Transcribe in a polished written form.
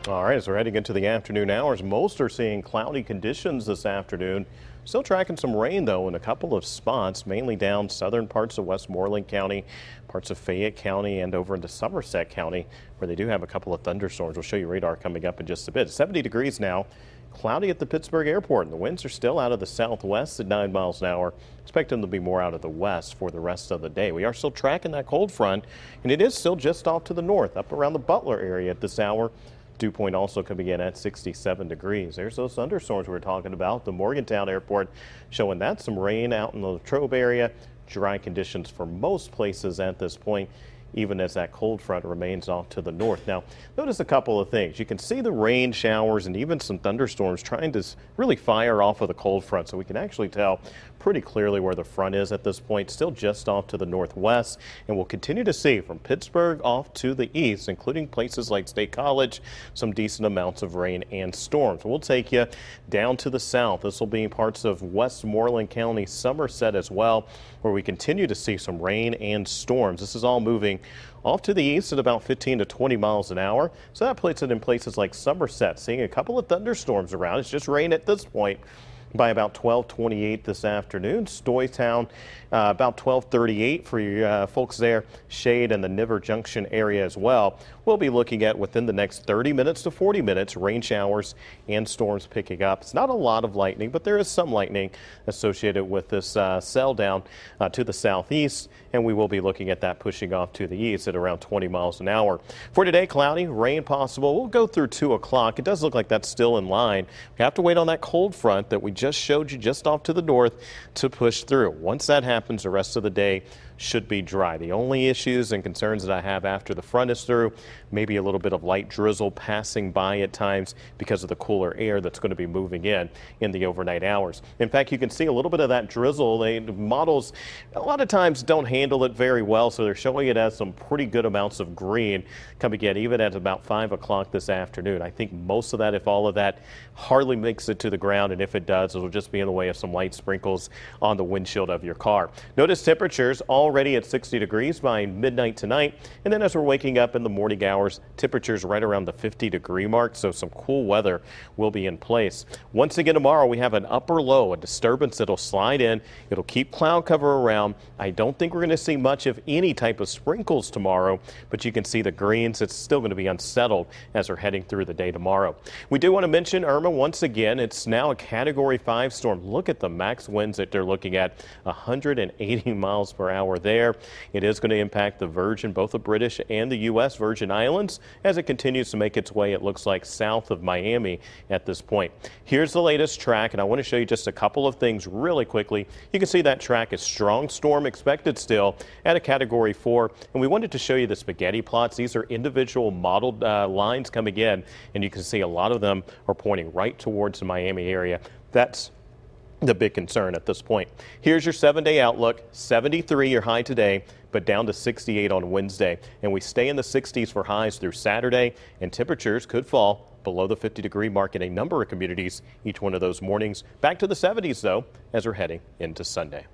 All right, as we're heading into the afternoon hours, most are seeing cloudy conditions this afternoon. Still tracking some rain, though, in a couple of spots, mainly down southern parts of Westmoreland County, parts of Fayette County, and over into Somerset County, where they do have a couple of thunderstorms. We'll show you radar coming up in just a bit. 70 degrees now. Cloudy at the Pittsburgh airport, and the winds are still out of the southwest at 9 miles an hour. Expect them to be more out of the west for the rest of the day. We are still tracking that cold front, and it is still just off to the north, up around the Butler area at this hour. Dew point also coming in at 67 degrees. There's those thunderstorms we were talking about. The Morgantown airport showing that some rain out in the Latrobe area. Dry conditions for most places at this point, even as that cold front remains off to the north. Now, notice a couple of things. You can see the rain showers and even some thunderstorms trying to really fire off of the cold front, so we can actually tell pretty clearly where the front is at this point, still just off to the northwest, and we'll continue to see from Pittsburgh off to the east, including places like State College, some decent amounts of rain and storms. We'll take you down to the south. This will be parts of Westmoreland County, Somerset as well, where we continue to see some rain and storms. This is all moving off to the east at about 15 to 20 miles an hour. So that puts it in places like Somerset, seeing a couple of thunderstorms around. It's just rain at this point. By about 12:28 this afternoon. Stoytown about 12:38 for you folks there. Shade and the Niver Junction area as well. We'll be looking at within the next 30 minutes to 40 minutes rain showers and storms picking up. It's not a lot of lightning, but there is some lightning associated with this cell down to the southeast, and we will be looking at that pushing off to the east at around 20 miles an hour. For today, cloudy, rain possible. We'll go through 2 o'clock. It does look like that's still in line. We have to wait on that cold front that we just showed you just off to the north to push through. Once that happens, the rest of the day should be dry. The only issues and concerns that I have after the front is through, maybe a little bit of light drizzle passing by at times because of the cooler air that's going to be moving in the overnight hours. In fact, you can see a little bit of that drizzle. The models a lot of times don't handle it very well, so they're showing it as some pretty good amounts of green coming in even at about 5 o'clock this afternoon. I think most of that, if all of that, hardly makes it to the ground, and if it does, it'll just be in the way of some light sprinkles on the windshield of your car. Notice temperatures already at 60 degrees by midnight tonight, and then as we're waking up in the morning hours, temperatures right around the 50-degree mark, so some cool weather will be in place. Once again tomorrow, we have an upper low, a disturbance that'll slide in. It'll keep cloud cover around. I don't think we're going to see much of any type of sprinkles tomorrow, but you can see the greens. It's still going to be unsettled as we're heading through the day tomorrow. We do want to mention Irma once again. It's now a Category 5 storm. Look at the max winds that they're looking at, 180 miles per hour there. It is going to impact the Virgin, both the British and the U.S. Virgin Islands, as it continues to make its way, it looks like, south of Miami at this point. Here's the latest track, and I want to show you just a couple of things really quickly. You can see that track is strong storm expected still at a Category 4, and we wanted to show you the spaghetti plots. These are individual modeled lines coming in, and you can see a lot of them are pointing right towards the Miami area. That's the big concern at this point. Here's your 7-day outlook. 73 your high today, but down to 68 on Wednesday. And we stay in the 60s for highs through Saturday, and temperatures could fall below the 50-degree mark in a number of communities each one of those mornings. Back to the 70s, though, as we're heading into Sunday.